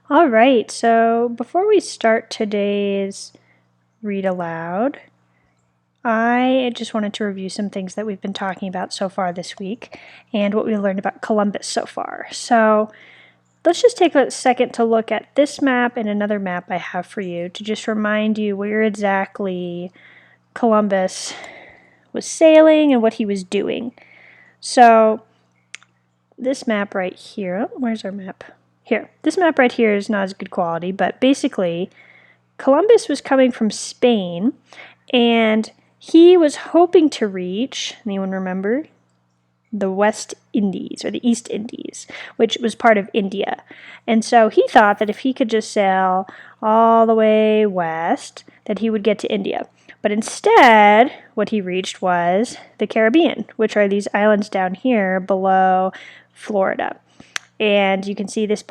All right, so before we start today's read aloud, I just wanted to review some things that we've been talking about so far this week and what we learned about Columbus so far. So let's just take a second to look at this map and another map I have for you to just remind you where exactly Columbus was sailing and what he was doing. So this map right here, where's our map? Here. This map right here is not as good quality, but basically Columbus was coming from Spain and he was hoping to reach, anyone remember? The West Indies or the East Indies, which was part of India. And so he thought that if he could just sail all the way west, that he would get to India. But instead, what he reached was the Caribbean, which are these islands down here below Florida. And you can see this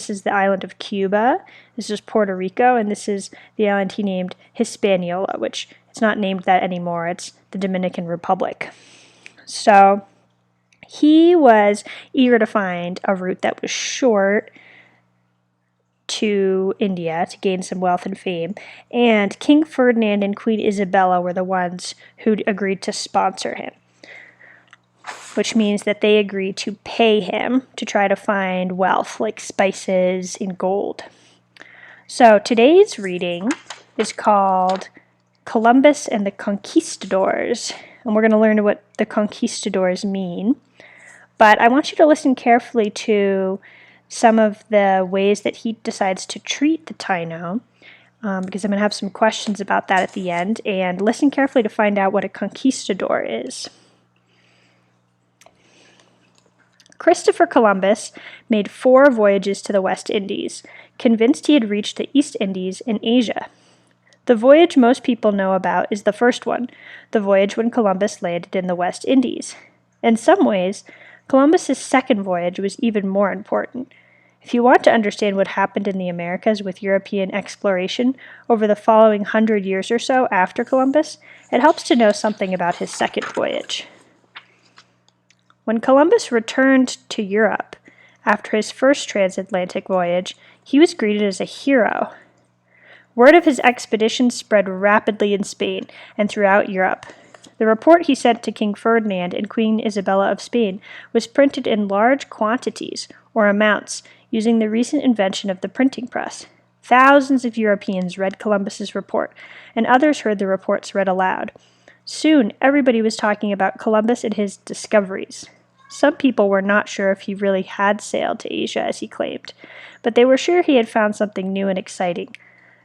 is the island of Cuba, this is Puerto Rico, and this is the island he named Hispaniola, which it's not named that anymore, it's the Dominican Republic. So he was eager to find a route that was short to India to gain some wealth and fame, and King Ferdinand and Queen Isabella were the ones who agreed to sponsor him, which means that they agreed to pay him to try to find wealth like spices and gold. So today's reading is called Columbus and the Conquistadors, and we're going to learn what the Conquistadors mean. But I want you to listen carefully to some of the ways that he decides to treat the Taino, because I'm going to have some questions about that at the end, and listen carefully to find out what a conquistador is. Christopher Columbus made 4 voyages to the West Indies, convinced he had reached the East Indies in Asia. The voyage most people know about is the first one, the voyage when Columbus landed in the West Indies. In some ways, Columbus's second voyage was even more important. If you want to understand what happened in the Americas with European exploration over the following 100 years or so after Columbus, it helps to know something about his second voyage. When Columbus returned to Europe after his first transatlantic voyage, he was greeted as a hero. Word of his expedition spread rapidly in Spain and throughout Europe. The report he sent to King Ferdinand and Queen Isabella of Spain was printed in large quantities, or amounts, using the recent invention of the printing press. Thousands of Europeans read Columbus's report, and others heard the reports read aloud. Soon, everybody was talking about Columbus and his discoveries. Some people were not sure if he really had sailed to Asia as he claimed, but they were sure he had found something new and exciting.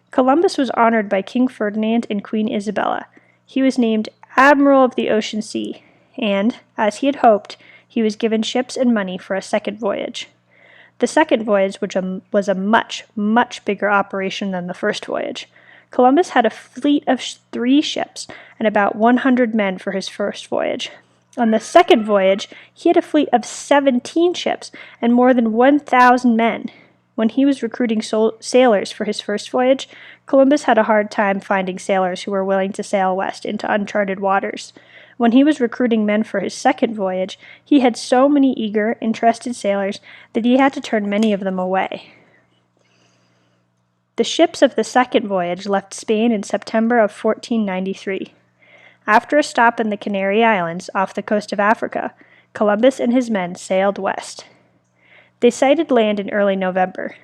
Columbus was honored by King Ferdinand and Queen Isabella. He was named Admiral of the Ocean Sea, and, as he had hoped, he was given ships and money for a second voyage. The second voyage, which was a much, much bigger operation than the first voyage. Columbus had a fleet of 3 ships and about 100 men for his first voyage. On the second voyage, he had a fleet of 17 ships and more than 1,000 men. When he was recruiting sailors for his first voyage, Columbus had a hard time finding sailors who were willing to sail west into uncharted waters. When he was recruiting men for his second voyage, he had so many eager, interested sailors that he had to turn many of them away. The ships of the second voyage left Spain in September of 1493. After a stop in the Canary Islands off the coast of Africa, Columbus and his men sailed west. They sighted land in early November.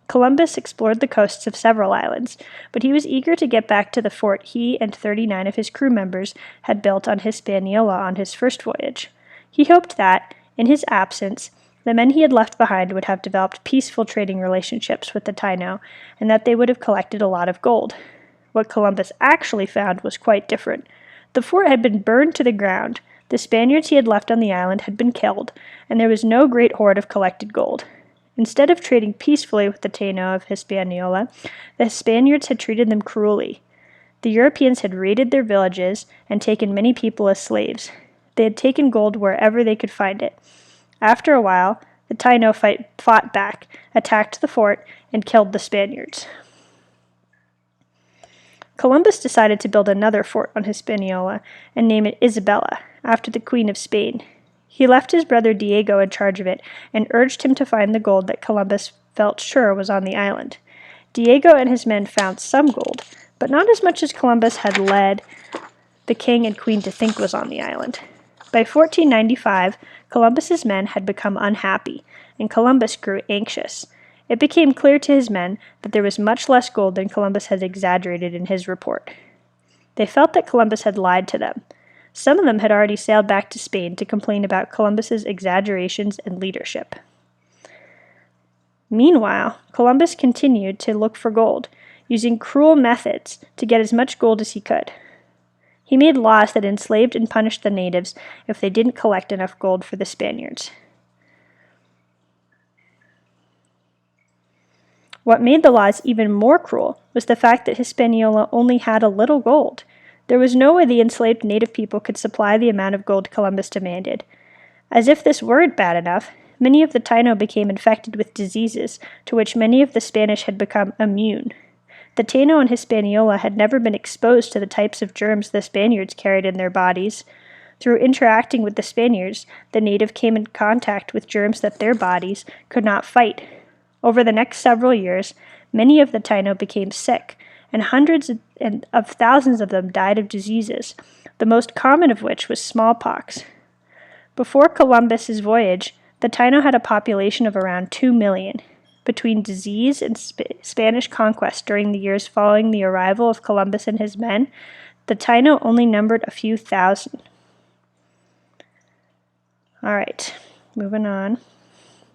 Columbus explored the coasts of several islands, but he was eager to get back to the fort he and 39 of his crew members had built on Hispaniola on his first voyage. He hoped that, in his absence, the men he had left behind would have developed peaceful trading relationships with the Taino, and that they would have collected a lot of gold. What Columbus actually found was quite different. The fort had been burned to the ground, the Spaniards he had left on the island had been killed, and there was no great hoard of collected gold. Instead of trading peacefully with the Taino of Hispaniola, the Spaniards had treated them cruelly. The Europeans had raided their villages and taken many people as slaves. They had taken gold wherever they could find it. After a while, the Taino fought back, attacked the fort, and killed the Spaniards. Columbus decided to build another fort on Hispaniola and name it Isabella, after the Queen of Spain. He left his brother Diego in charge of it and urged him to find the gold that Columbus felt sure was on the island. Diego and his men found some gold, but not as much as Columbus had led the king and queen to think was on the island. By 1495, Columbus's men had become unhappy, and Columbus grew anxious. It became clear to his men that there was much less gold than Columbus had exaggerated in his report. They felt that Columbus had lied to them. Some of them had already sailed back to Spain to complain about Columbus's exaggerations and leadership. Meanwhile, Columbus continued to look for gold, using cruel methods to get as much gold as he could. He made laws that enslaved and punished the natives if they didn't collect enough gold for the Spaniards. What made the laws even more cruel was the fact that Hispaniola only had a little gold. There was no way the enslaved native people could supply the amount of gold Columbus demanded. As if this weren't bad enough, many of the Taino became infected with diseases to which many of the Spanish had become immune. The Taino and Hispaniola had never been exposed to the types of germs the Spaniards carried in their bodies. Through interacting with the Spaniards, the native came in contact with germs that their bodies could not fight. Over the next several years, many of the Taino became sick, and hundreds of thousands of them died of diseases, the most common of which was smallpox. Before Columbus's voyage, the Taino had a population of around 2 million. Between disease and Spanish conquest during the years following the arrival of Columbus and his men, the Taino only numbered a few thousand. All right, moving on.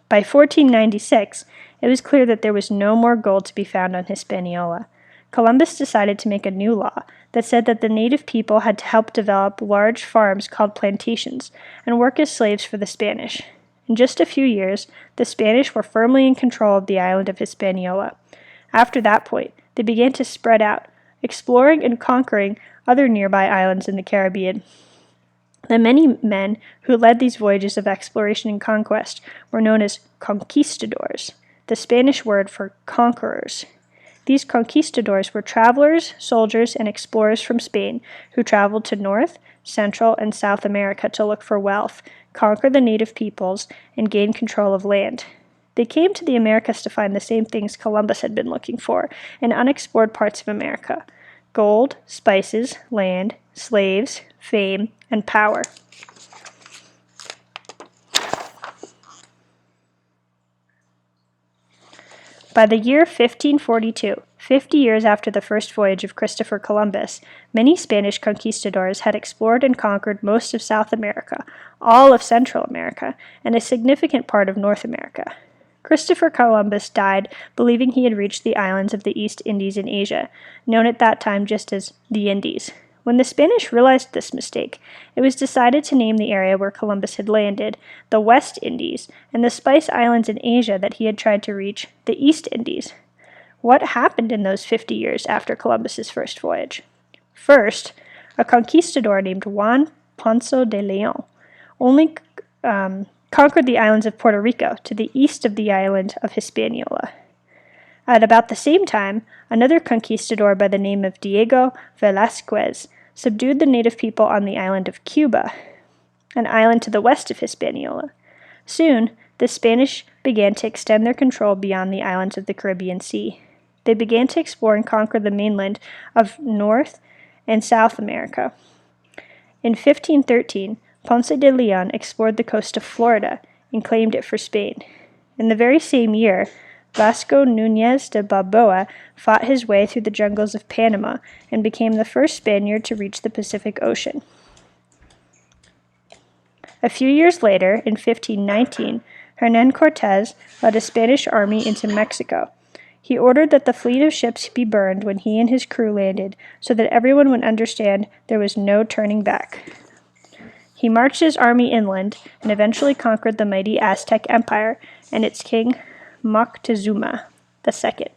By 1496, it was clear that there was no more gold to be found on Hispaniola. Columbus decided to make a new law that said that the native people had to help develop large farms called plantations and work as slaves for the Spanish. In just a few years, the Spanish were firmly in control of the island of Hispaniola. After that point, they began to spread out, exploring and conquering other nearby islands in the Caribbean. The many men who led these voyages of exploration and conquest were known as conquistadors, the Spanish word for conquerors. These conquistadors were travelers, soldiers, and explorers from Spain who traveled to North, Central, and South America to look for wealth, conquer the native peoples, and gain control of land. They came to the Americas to find the same things Columbus had been looking for in unexplored parts of America: gold, spices, land, slaves, fame, and power. By the year 1542, 50 years after the first voyage of Christopher Columbus, many Spanish conquistadors had explored and conquered most of South America, all of Central America, and a significant part of North America. Christopher Columbus died believing he had reached the islands of the East Indies in Asia, known at that time just as the Indies. When the Spanish realized this mistake, it was decided to name the area where Columbus had landed the West Indies, and the Spice Islands in Asia that he had tried to reach the East Indies. What happened in those 50 years after Columbus's first voyage? First, a conquistador named Juan Ponce de Leon only conquered the islands of Puerto Rico to the east of the island of Hispaniola. At about the same time, another conquistador by the name of Diego Velázquez subdued the native people on the island of Cuba, an island to the west of Hispaniola. Soon, the Spanish began to extend their control beyond the islands of the Caribbean Sea. They began to explore and conquer the mainland of North and South America. In 1513, Ponce de Leon explored the coast of Florida and claimed it for Spain. In the very same year, Vasco Núñez de Balboa fought his way through the jungles of Panama and became the first Spaniard to reach the Pacific Ocean. A few years later, in 1519, Hernán Cortés led a Spanish army into Mexico. He ordered that the fleet of ships be burned when he and his crew landed, so that everyone would understand there was no turning back. He marched his army inland and eventually conquered the mighty Aztec Empire and its king Moctezuma II.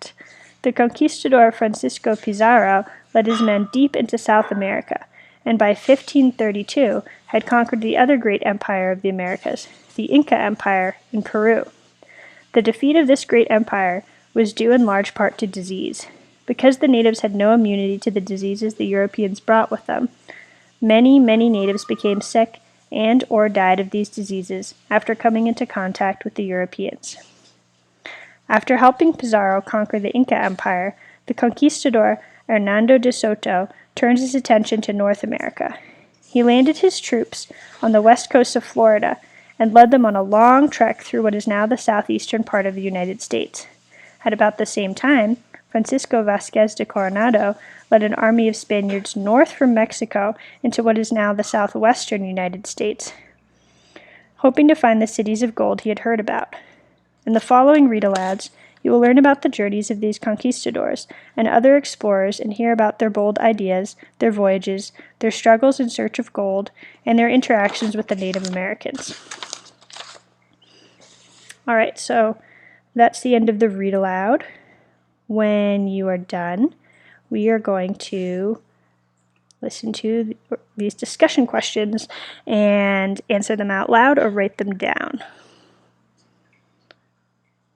The conquistador Francisco Pizarro led his men deep into South America, and by 1532 had conquered the other great empire of the Americas, the Inca Empire in Peru. The defeat of this great empire was due in large part to disease. Because the natives had no immunity to the diseases the Europeans brought with them, many natives became sick and or died of these diseases after coming into contact with the Europeans. After helping Pizarro conquer the Inca Empire, the conquistador Hernando de Soto turned his attention to North America. He landed his troops on the west coast of Florida and led them on a long trek through what is now the southeastern part of the United States. At about the same time, Francisco Vázquez de Coronado led an army of Spaniards north from Mexico into what is now the southwestern United States, hoping to find the cities of gold he had heard about. In the following read-alouds, you will learn about the journeys of these conquistadors and other explorers and hear about their bold ideas, their voyages, their struggles in search of gold, and their interactions with the Native Americans. All right, so that's the end of the read-aloud. When you are done, we are going to listen to these discussion questions and answer them out loud or write them down.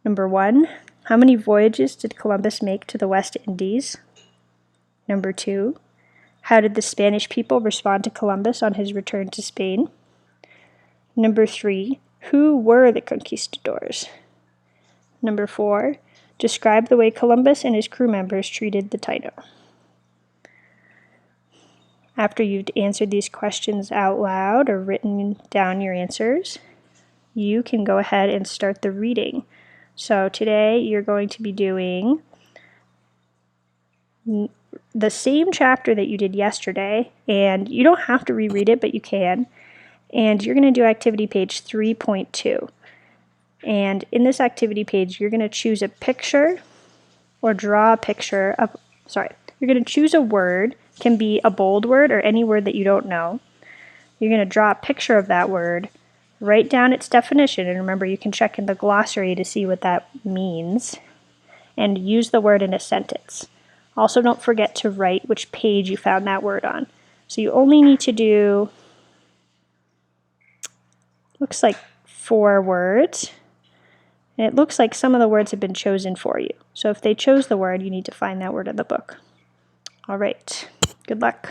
Number 1, how many voyages did Columbus make to the West Indies? Number 2, how did the Spanish people respond to Columbus on his return to Spain? Number 3, who were the conquistadors? Number 4, describe the way Columbus and his crew members treated the Taino. After you've answered these questions out loud or written down your answers, you can go ahead and start the reading. So today you're going to be doing the same chapter that you did yesterday, and you don't have to reread it, but you can. And you're going to do activity page 3.2. And in this activity page, you're going to choose a picture or draw a picture of, you're going to choose a word, can be a bold word or any word that you don't know. You're going to draw a picture of that word, write down its definition, and remember you can check in the glossary to see what that means, and use the word in a sentence. Also, don't forget to write which page you found that word on. So you only need to do, looks like 4 words. And it looks like some of the words have been chosen for you. So if they chose the word, you need to find that word in the book. All right, good luck.